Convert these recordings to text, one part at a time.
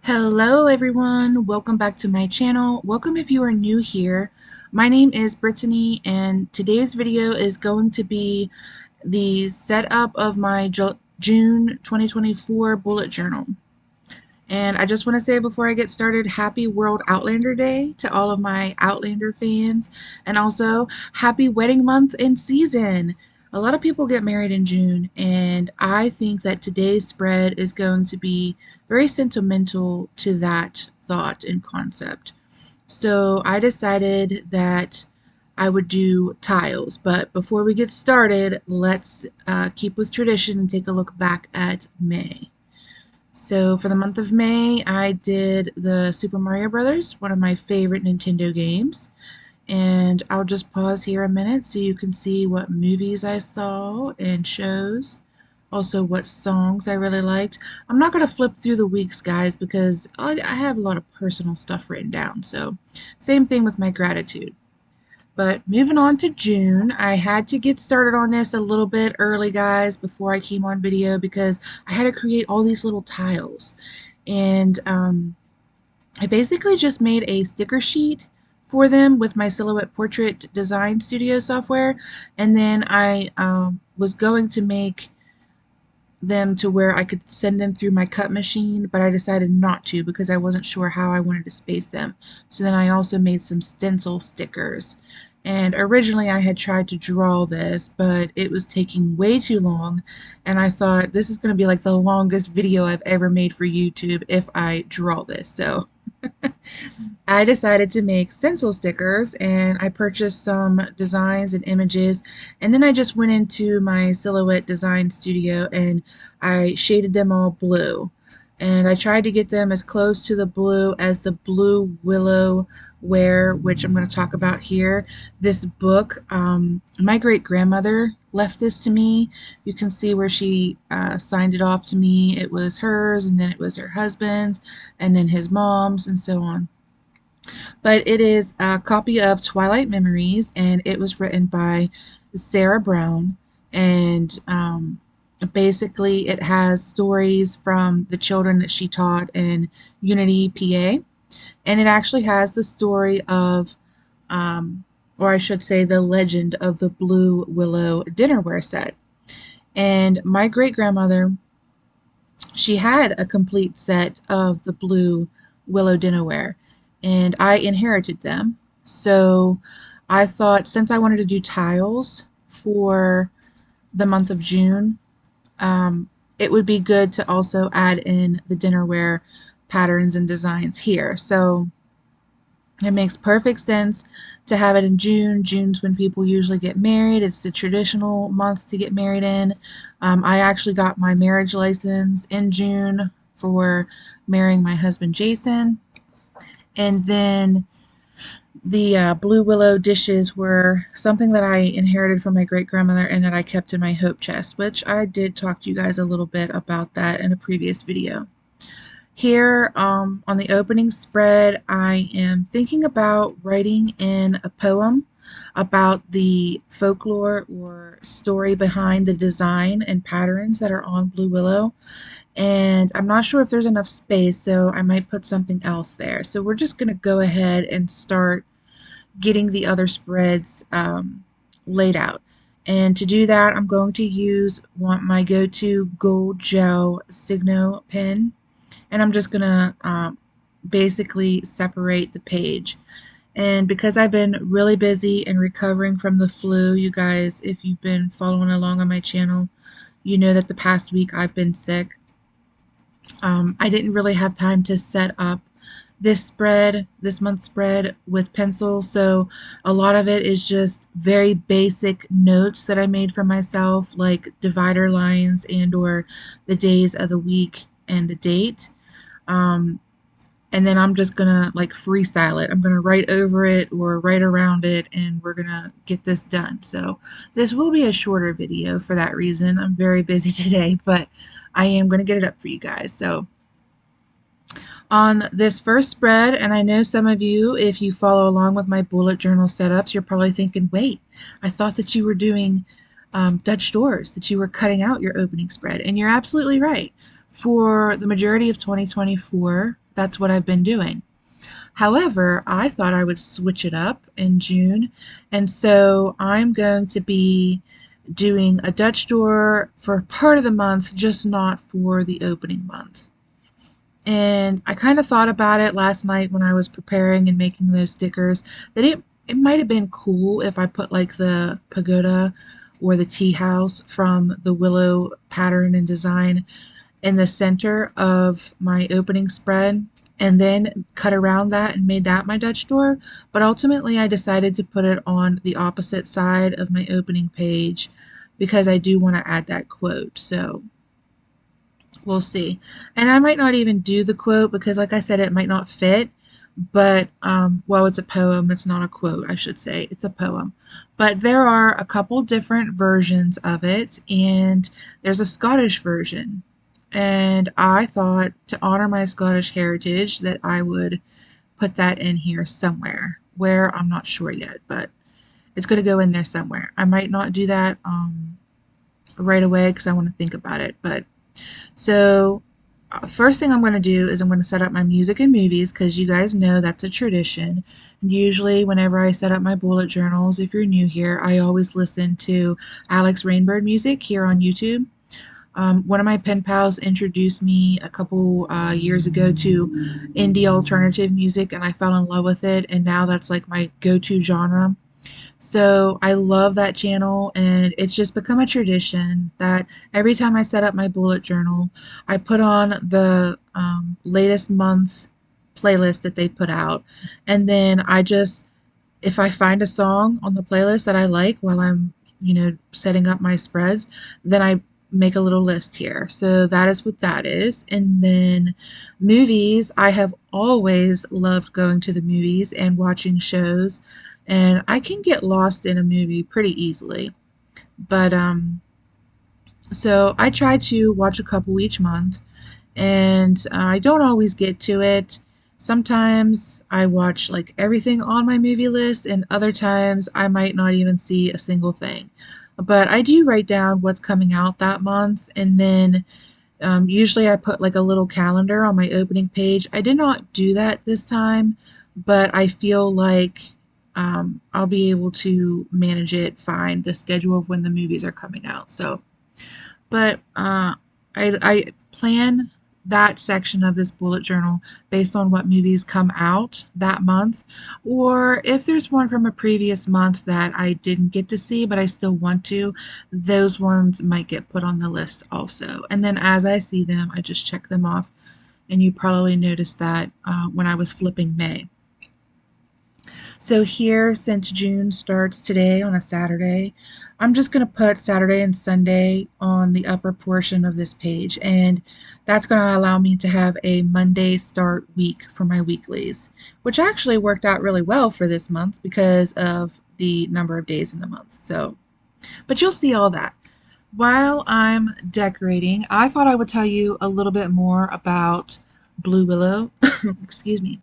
Hello everyone, welcome back to my channel. Welcome if you are new here. My name is Brittany and today's video is going to be the setup of my June 2024 bullet journal. And I just want to say before I get started, happy World Outlander Day to all of my Outlander fans, and also happy wedding month and season. A lot of people get married in June, and I think that today's spread is going to be very sentimental to that thought and concept. So I decided that I would do tiles, but before we get started, let's keep with tradition and take a look back at May. So for the month of May, I did the Super Mario Brothers, one of my favorite Nintendo games. And I'll just pause here a minute so you can see what movies I saw and shows. Also what songs I really liked. I'm not going to flip through the weeks, guys, because I have a lot of personal stuff written down. So same thing with my gratitude. But moving on to June, I had to get started on this a little bit early, guys, before I came on video because I had to create all these little tiles. And I basically just made a sticker sheet for them with my Silhouette Portrait Design Studio software. And then I was going to make them to where I could send them through my cut machine, but I decided not to because I wasn't sure how I wanted to space them. So then I also made some stencil stickers. And originally I had tried to draw this, but it was taking way too long, and I thought this is going to be like the longest video I've ever made for YouTube if I draw this. So I decided to make stencil stickers, and I purchased some designs and images, and then I just went into my Silhouette Design Studio and I shaded them all blue. And I tried to get them as close to the blue as the blue Willow Ware, which I'm going to talk about here. This book, my great-grandmother left this to me. You can see where she signed it off to me. It was hers, and then it was her husband's, and then his mom's, and so on. But it is a copy of Twilight Memories, and it was written by Sarah Brown, and basically it has stories from the children that she taught in Unity, PA, and it actually has the story of, or I should say the legend of the Blue Willow dinnerware set. And my great-grandmother, she had a complete set of the Blue Willow dinnerware, and I inherited them. So I thought, since I wanted to do tiles for the month of June, it would be good to also add in the dinnerware patterns and designs here. So it makes perfect sense to have it in June. June's when people usually get married. It's the traditional month to get married in. I actually got my marriage license in June for marrying my husband Jason. And then the Blue Willow dishes were something that I inherited from my great-grandmother and that I kept in my hope chest, which I did talk to you guys a little bit about that in a previous video. Here on the opening spread, I am thinking about writing in a poem about the folklore or story behind the design and patterns that are on Blue Willow. And I'm not sure if there's enough space, so I might put something else there. So we're just going to go ahead and start getting the other spreads laid out. And to do that, I'm going to use my go-to gold gel Signo pen, and I'm just going to basically separate the page. And because I've been really busy and recovering from the flu, you guys, if you've been following along on my channel, you know that the past week I've been sick. I didn't really have time to set up this month's spread with pencil, so a lot of it is just very basic notes that I made for myself, like divider lines and or the days of the week and the date. And then I'm just gonna like freestyle it. I'm gonna write over it or write around it, and we're gonna get this done. So this will be a shorter video for that reason. I'm very busy today, but I am gonna get it up for you guys. So on this first spread, and I know some of you, if you follow along with my bullet journal setups, you're probably thinking, wait, I thought that you were doing Dutch doors, that you were cutting out your opening spread. And you're absolutely right. For the majority of 2024, that's what I've been doing. However, I thought I would switch it up in June, and so I'm going to be doing a Dutch door for part of the month, just not for the opening month. And I kind of thought about it last night when I was preparing and making those stickers that it might have been cool if I put like the pagoda or the tea house from the Willow pattern and design in the center of my opening spread and then cut around that and made that my Dutch door. But ultimately I decided to put it on the opposite side of my opening page because I do want to add that quote. So we'll see. And I might not even do the quote because, like I said, it might not fit. But, well, it's a poem. It's not a quote, I should say. It's a poem. But there are a couple different versions of it, and there's a Scottish version. And I thought, to honor my Scottish heritage, that I would put that in here somewhere. Where, I'm not sure yet, but it's going to go in there somewhere. I might not do that right away because I want to think about it, but so first thing I'm going to do is I'm going to set up my music and movies because you guys know that's a tradition. Usually whenever I set up my bullet journals, if you're new here, I always listen to Alex Rainbird music here on YouTube. One of my pen pals introduced me a couple years ago to indie alternative music, and I fell in love with it, and now that's like my go-to genre. So I love that channel, and it's just become a tradition that every time I set up my bullet journal, I put on the latest month's playlist that they put out. And then if I find a song on the playlist that I like while I'm, setting up my spreads, then I make a little list here. So that is what that is. And then movies, I have always loved going to the movies and watching shows. And I can get lost in a movie pretty easily. But so I try to watch a couple each month, and I don't always get to it. Sometimes I watch like everything on my movie list, and other times I might not even see a single thing. But I do write down what's coming out that month, and then usually I put like a little calendar on my opening page. I did not do that this time, but I feel like I'll be able to manage it fine, the schedule of when the movies are coming out. So, but I plan that section of this bullet journal based on what movies come out that month, or if there's one from a previous month that I didn't get to see but I still want to, those ones might get put on the list also. And then as I see them, I just check them off, and you probably noticed that when I was flipping May. So here, since June starts today on a Saturday, I'm just going to put Saturday and Sunday on the upper portion of this page, and that's going to allow me to have a Monday start week for my weeklies, which actually worked out really well for this month because of the number of days in the month. So, but you'll see all that. While I'm decorating, I thought I would tell you a little bit more about Blue Willow. Excuse me.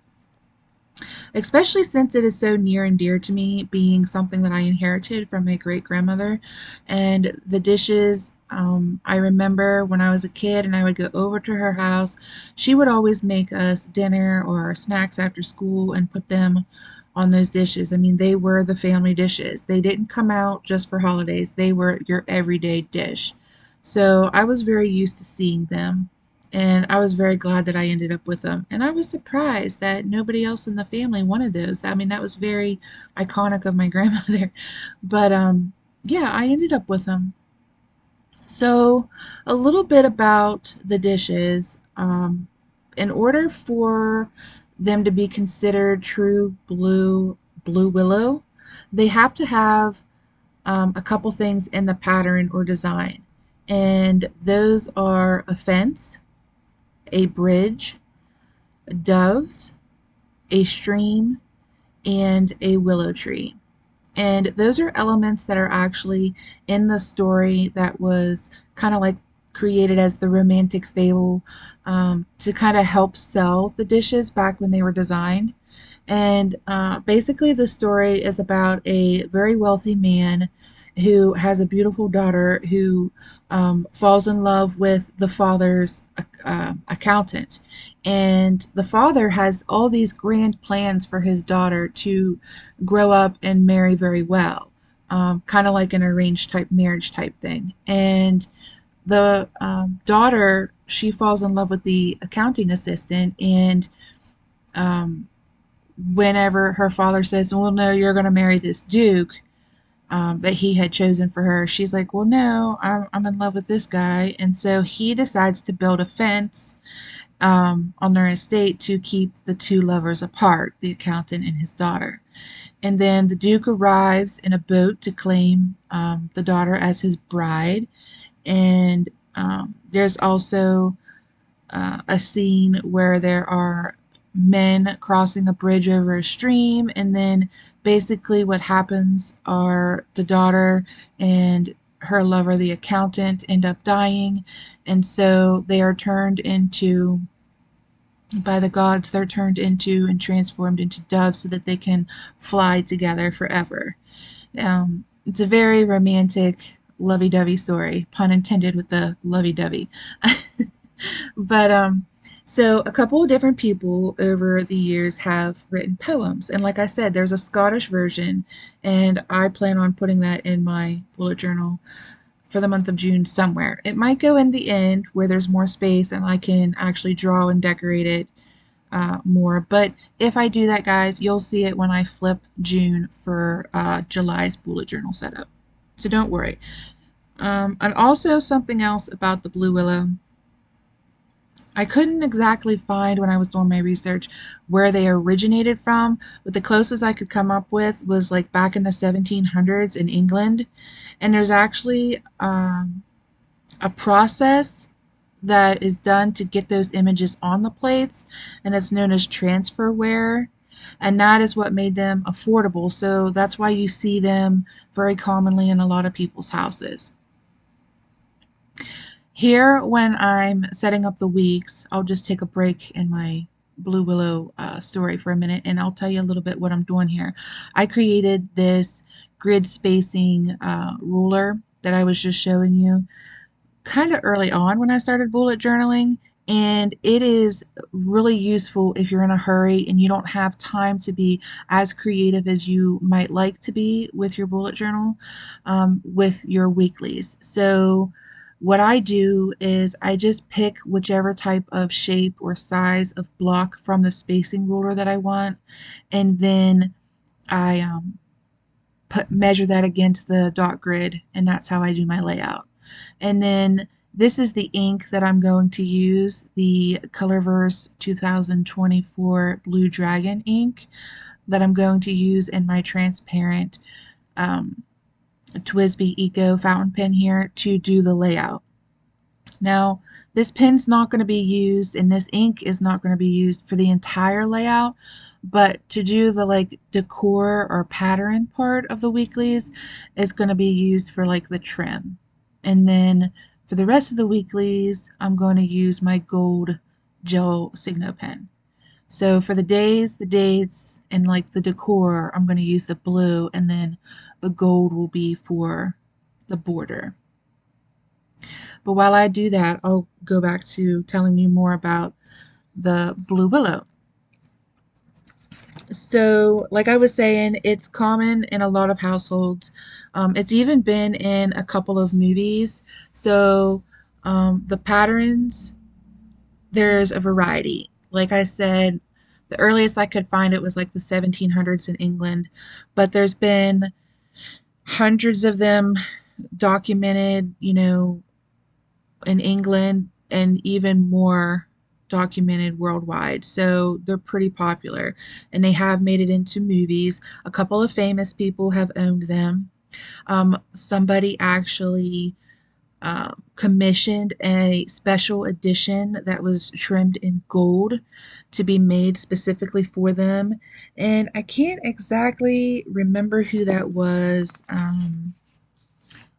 Especially since it is so near and dear to me, being something that I inherited from my great-grandmother. And the dishes, I remember when I was a kid and I would go over to her house, she would always make us dinner or snacks after school and put them on those dishes. I mean, they were the family dishes. They didn't come out just for holidays. They were your everyday dish. So I was very used to seeing them. And I was very glad that I ended up with them. And I was surprised that nobody else in the family wanted those. I mean, that was very iconic of my grandmother. But yeah, I ended up with them. So a little bit about the dishes. In order for them to be considered true blue willow, they have to have a couple things in the pattern or design. And those are a fence, a bridge, doves, a stream, and a willow tree. And those are elements that are actually in the story that was kind of like created as the romantic fable to kind of help sell the dishes back when they were designed. And basically the story is about a very wealthy man, who has a beautiful daughter who falls in love with the father's accountant. And the father has all these grand plans for his daughter to grow up and marry very well, kind of like an arranged type marriage type thing. And the daughter, she falls in love with the accounting assistant, and um, whenever her father says, well, no, you're going to marry this duke that he had chosen for her, she's like, well, no, I'm in love with this guy. And so he decides to build a fence on their estate to keep the two lovers apart, the accountant and his daughter. And then the duke arrives in a boat to claim the daughter as his bride. And there's also a scene where there are men crossing a bridge over a stream, and then basically what happens are the daughter and her lover, the accountant, end up dying, and so they are turned into, by the gods, they're turned into and transformed into doves so that they can fly together forever. It's a very romantic, lovey-dovey story, pun intended with the lovey-dovey. But so a couple of different people over the years have written poems, and like I said, there's a Scottish version, and I plan on putting that in my bullet journal for the month of June somewhere. It might go in the end where there's more space and I can actually draw and decorate it more. But if I do that, guys, you'll see it when I flip June for July's bullet journal setup. So don't worry. And also something else about the Blue Willow. I couldn't exactly find when I was doing my research where they originated from, but the closest I could come up with was like back in the 1700s in England. And there's actually a process that is done to get those images on the plates, and it's known as transfer wear. And that is what made them affordable. So that's why you see them very commonly in a lot of people's houses. Here, when I'm setting up the weeks, I'll just take a break in my Blue Willow story for a minute, and I'll tell you a little bit what I'm doing here. I created this grid spacing ruler that I was just showing you kind of early on when I started bullet journaling, and it is really useful if you're in a hurry and you don't have time to be as creative as you might like to be with your bullet journal, with your weeklies. So what I do is I just pick whichever type of shape or size of block from the spacing ruler that I want, and then I measure that against the dot grid, and that's how I do my layout. And then this is the ink that I'm going to use, the Colorverse 2024 Blue Dragon ink that I'm going to use in my transparent TWSBI Eco fountain pen here to do the layout. Now, this pen's not going to be used, and this ink is not going to be used for the entire layout, but to do the like decor or pattern part of the weeklies, it's going to be used for like the trim. And then for the rest of the weeklies, I'm going to use my gold gel Signo pen. So for the days, the dates, and like the decor, I'm going to use the blue, and then the gold will be for the border. But while I do that, I'll go back to telling you more about the Blue Willow. So, like I was saying, it's common in a lot of households. It's even been in a couple of movies. So, the patterns, there's a variety. Like I said, the earliest I could find it was like the 1700s in England, but there's been hundreds of them documented, in England, and even more documented worldwide. So they're pretty popular, and they have made it into movies. A couple of famous people have owned them. Somebody actually commissioned a special edition that was trimmed in gold to be made specifically for them. And I can't exactly remember who that was.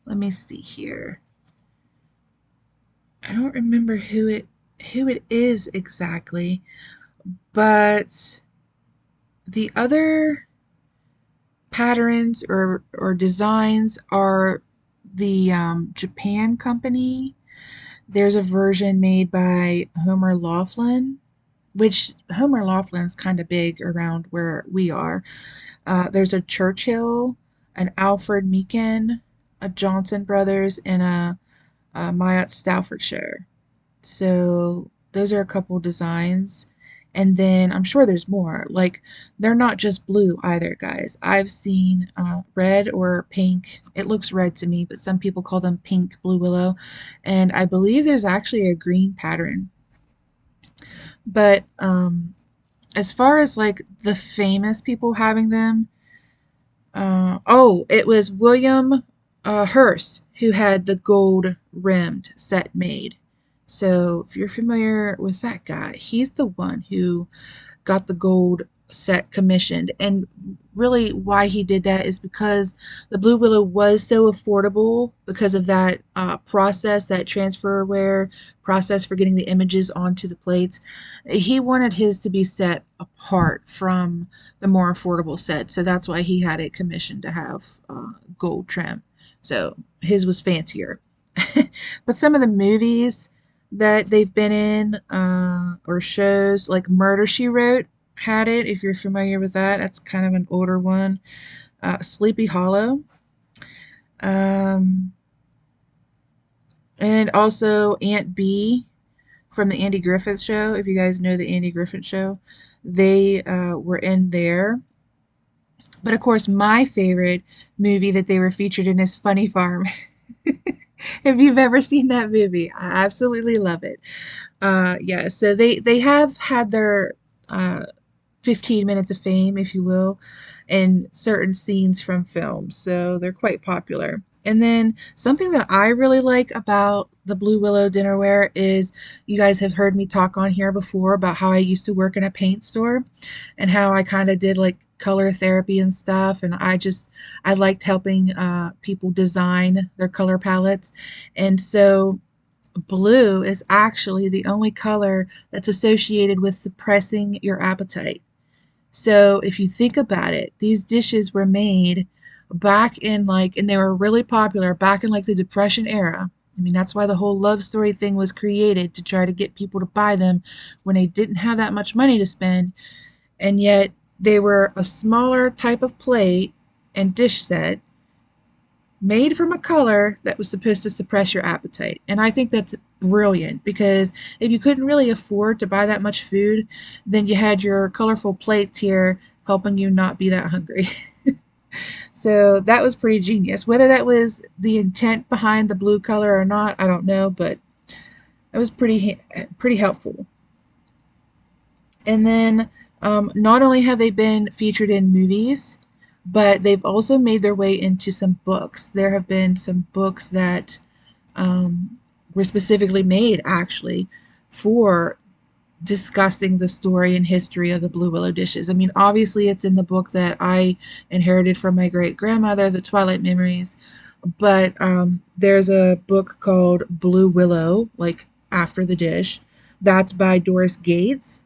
Let me see here. I don't remember who it is exactly, but the other patterns or designs are the Japan company. There's a version made by Homer Laughlin, which Homer Laughlin's kind of big around where we are. There's a Churchill, an Alfred Meekin, a Johnson Brothers, and a Myatt Staffordshire. So those are a couple designs. And then I'm sure there's more. Like, they're not just blue either, guys. I've seen red or pink. It looks red to me, but some people call them pink blue willow. And I believe there's actually a green pattern. But as far as like the famous people having them, oh, it was William Hurst who had the gold rimmed set made. So if you're familiar with that guy, he's the one who got the gold set commissioned. And really why he did that is because the Blue Willow was so affordable because of that process, that transferware process for getting the images onto the plates. He wanted his to be set apart from the more affordable set. So that's why he had it commissioned to have gold trim. So his was fancier. But some of the movies that they've been in or shows like Murder She Wrote had it, if you're familiar with that. That's kind of an older one. Sleepy Hollow. Um, and also Aunt Bee from the Andy Griffith Show. If you guys know the Andy Griffith Show, they were in there. But of course, my favorite movie that they were featured in is Funny Farm. If you've ever seen that movie, I absolutely love it. Yeah, so they have had their 15 minutes of fame, if you will, in certain scenes from films. So they're quite popular. And then something that I really like about the Blue Willow dinnerware is you guys have heard me talk on here before about how I used to work in a paint store and how I kind of did like color therapy and stuff. And I liked helping people design their color palettes. And so blue is actually the only color that's associated with suppressing your appetite. So if you think about it, these dishes were made back in like, and they were really popular back in like the Depression era. I mean, that's why the whole love story thing was created, to try to get people to buy them when they didn't have that much money to spend. And yet they were a smaller type of plate and dish set made from a color that was supposed to suppress your appetite. And I think that's brilliant, because if you couldn't really afford to buy that much food, then you had your colorful plates here helping you not be that hungry. So that was pretty genius. Whether that was the intent behind the blue color or not, I don't know, but it was pretty helpful. And then not only have they been featured in movies, but they've also made their way into some books. There have been some books that were specifically made actually for discussing the story and history of the Blue Willow dishes. I mean, obviously it's in the book that I inherited from my great grandmother, the Twilight Memories, but there's a book called Blue Willow, like after the dish. That's by Doris Gates,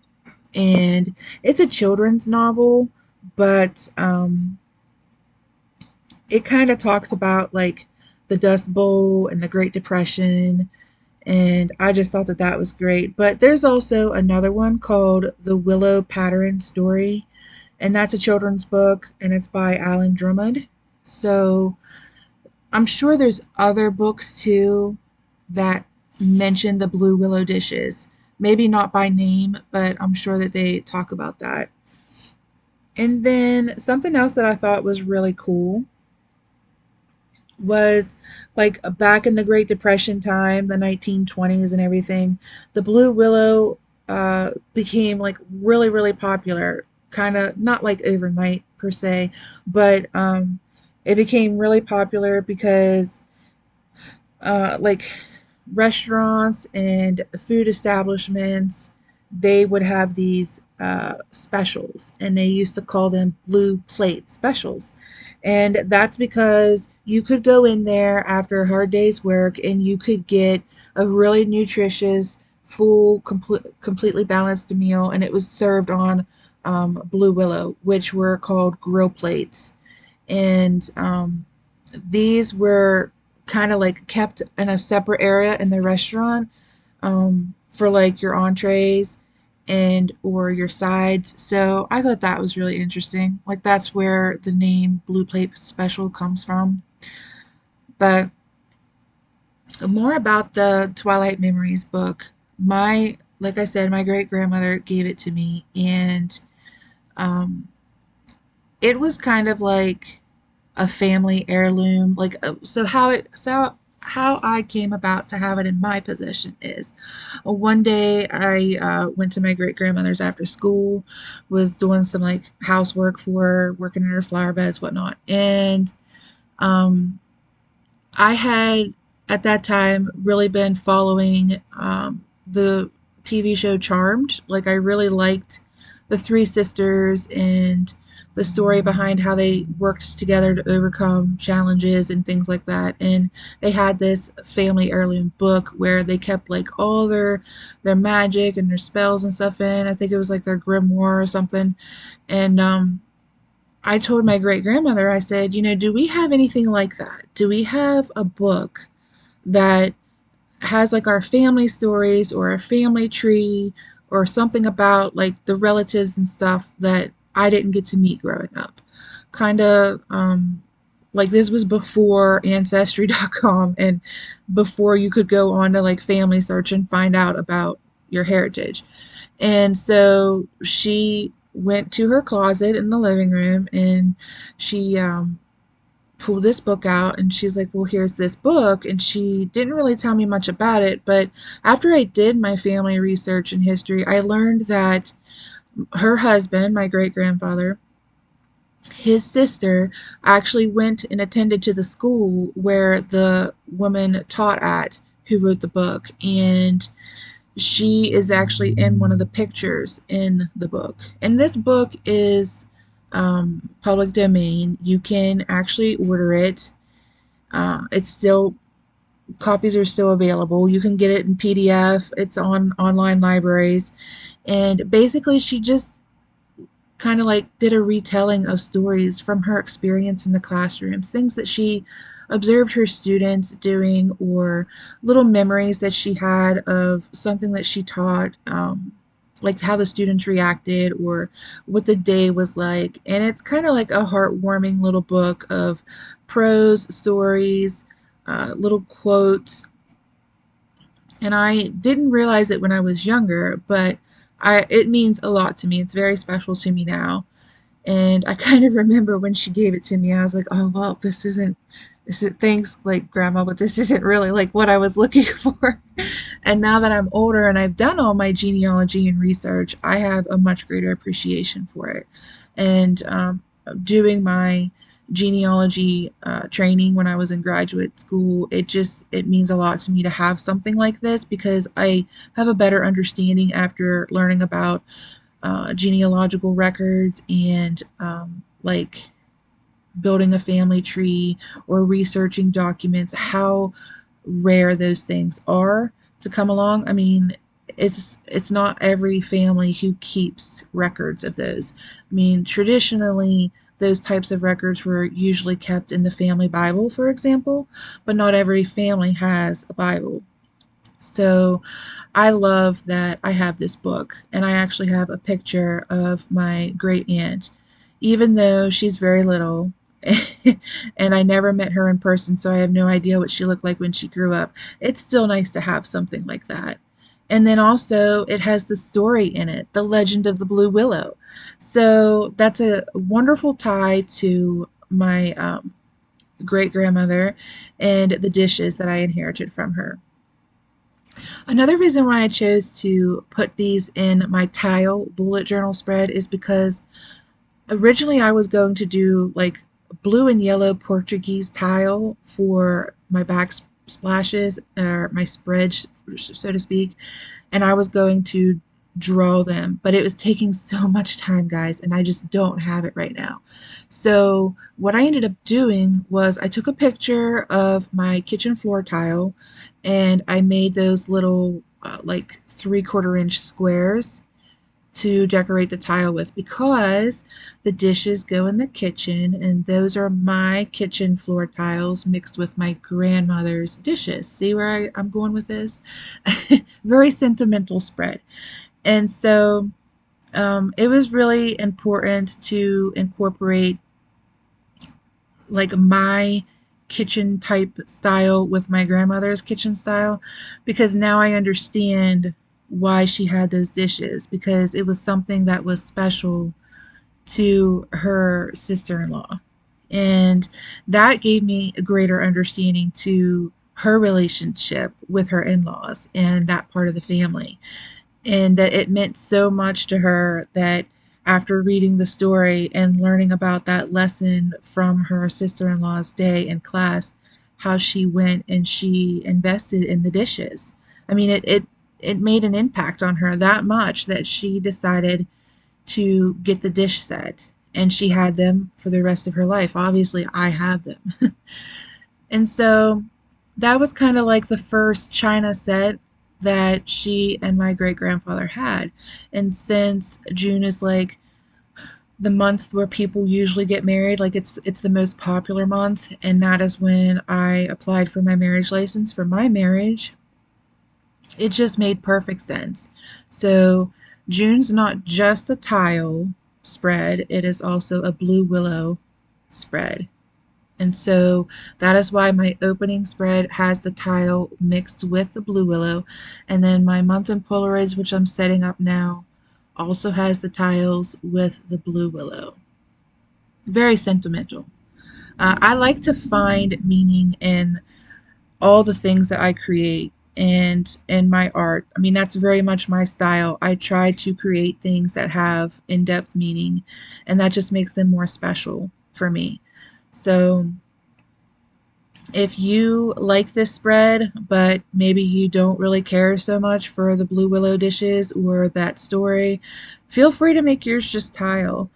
and it's a children's novel, but it kind of talks about like the Dust Bowl and the Great Depression, and I just thought that that was great. But there's also another one called The Willow Pattern Story, and that's a children's book, and it's by Alan Drummond. So I'm sure there's other books too that mention the Blue Willow dishes. Maybe not by name, but I'm sure that they talk about that. And then something else that I thought was really cool was like back in the Great Depression time, the 1920s and everything, the Blue Willow became like really, really popular. Kind of not like overnight per se, but it became really popular because like restaurants and food establishments, they would have these specials, and they used to call them blue plate specials. And that's because you could go in there after a hard day's work and you could get a really nutritious, full, completely balanced meal, and it was served on Blue Willow, which were called grill plates. and these were kind of like kept in a separate area in the restaurant, for like your entrees and or your sides. So I thought that was really interesting. Like that's where the name Blue Plate Special comes from. But more about the Twilight Memories book. Like I said, my great grandmother gave it to me, and um, it was kind of like a family heirloom. Like how I came about to have it in my possession is, one day I went to my great grandmother's after school, was doing some like housework for her, working in her flower beds, whatnot, and um, I had at that time really been following the TV show Charmed. Like I really liked the three sisters and the story behind how they worked together to overcome challenges and things like that. And they had this family heirloom book where they kept like all their magic and their spells and stuff in. I think it was like their grimoire or something. And I told my great grandmother, I said, do we have anything like that? Do we have a book that has like our family stories or a family tree or something about like the relatives and stuff that I didn't get to meet growing up? Kind of like this was before Ancestry.com and before you could go on to like Family Search and find out about your heritage. And so she went to her closet in the living room and she pulled this book out and she's like, well, here's this book. And she didn't really tell me much about it. But after I did my family research and history, I learned that her husband, my great grandfather, his sister actually went and attended to the school where the woman taught at who wrote the book. And she is actually in one of the pictures in the book. And this book is public domain. You can actually order it. It's still Copies are still available. You can get it in PDF. It's on online libraries. And basically, she just kind of like did a retelling of stories from her experience in the classrooms, things that she observed her students doing, or little memories that she had of something that she taught, like how the students reacted or what the day was like. And it's kind of like a heartwarming little book of prose stories, little quotes, and I didn't realize it when I was younger, but it means a lot to me. It's very special to me now. And I kind of remember when she gave it to me, I was like, oh, well, thanks, like grandma, but this isn't really like what I was looking for. And now that I'm older and I've done all my genealogy and research, I have a much greater appreciation for it. And doing my genealogy training when I was in graduate school, it means a lot to me to have something like this because I have a better understanding after learning about genealogical records and like building a family tree or researching documents, how rare those things are to come along. I mean, it's not every family who keeps records of those. I mean, traditionally, those types of records were usually kept in the family Bible, for example, but not every family has a Bible. So I love that I have this book, and I actually have a picture of my great aunt, even though she's very little. And I never met her in person, so I have no idea what she looked like when she grew up. It's still nice to have something like that. And then also, it has the story in it, The Legend of the Blue Willow. So that's a wonderful tie to my great grandmother and the dishes that I inherited from her. Another reason why I chose to put these in my tile bullet journal spread is because originally I was going to do like blue and yellow Portuguese tile for my backsplashes, or my spread, so to speak, and I was going to draw them, but it was taking so much time, guys, and I just don't have it right now. So what I ended up doing was I took a picture of my kitchen floor tile and I made those little like 3/4 inch squares to decorate the tile with, because the dishes go in the kitchen, and those are my kitchen floor tiles mixed with my grandmother's dishes. See where I'm going with this? Very sentimental spread. And so it was really important to incorporate like my kitchen type style with my grandmother's kitchen style, because now I understand why she had those dishes, because it was something that was special to her sister-in-law. And that gave me a greater understanding to her relationship with her in-laws and that part of the family, and that it meant so much to her that after reading the story and learning about that lesson from her sister-in-law's day in class, how she went and she invested in the dishes. I mean, it made an impact on her that much that she decided to get the dish set, and she had them for the rest of her life. Obviously, I have them. And so that was kind of like the first china set that she and my great grandfather had. And since June is like the month where people usually get married, like it's the most popular month, and that is when I applied for my marriage license for my marriage, it just made perfect sense. So June's not just a tile spread, it is also a blue willow spread. And so that is why my opening spread has the tile mixed with the blue willow. And then my month in Polaroids, which I'm setting up now, also has the tiles with the blue willow. Very sentimental. I like to find meaning in all the things that I create and in my art. I mean, that's very much my style. I try to create things that have in-depth meaning, and that just makes them more special for me. So if you like this spread, but maybe you don't really care so much for the blue willow dishes or that story, feel free to make yours just tile.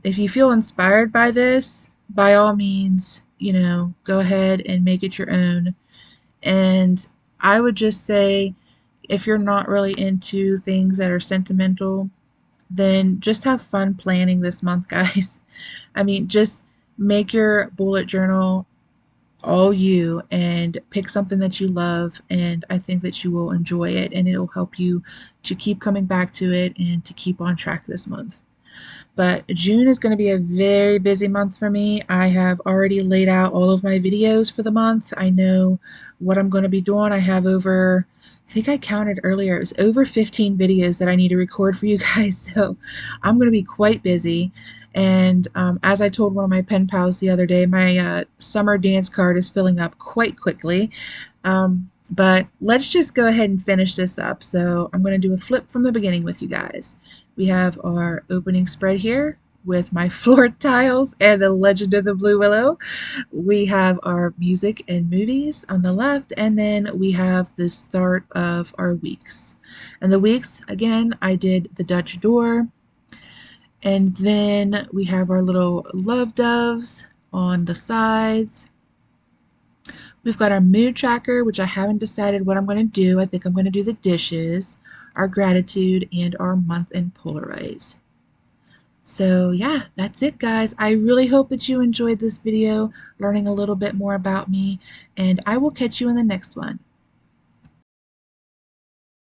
If you feel inspired by this, by all means, go ahead and make it your own. And I would just say, if you're not really into things that are sentimental, then just have fun planning this month, guys. I mean, just make your bullet journal all you and pick something that you love, and I think that you will enjoy it, and it'll help you to keep coming back to it and to keep on track this month. But June is going to be a very busy month for me. I have already laid out all of my videos for the month. I know what I'm going to be doing. I have over, I think I counted earlier, it was over 15 videos that I need to record for you guys. So I'm going to be quite busy. And as I told one of my pen pals the other day, my summer dance card is filling up quite quickly. But let's just go ahead and finish this up. So I'm going to do a flip from the beginning with you guys. We have our opening spread here with my floor tiles and the Legend of the Blue Willow. We have our music and movies on the left, and then we have the start of our weeks. And the weeks, again, I did the Dutch door, and then we have our little love doves on the sides. We've got our mood tracker, which I haven't decided what I'm going to do. I think I'm going to do the dishes, our gratitude, and our month in Polaroids. So yeah, that's it, guys. I really hope that you enjoyed this video, learning a little bit more about me, and I will catch you in the next one.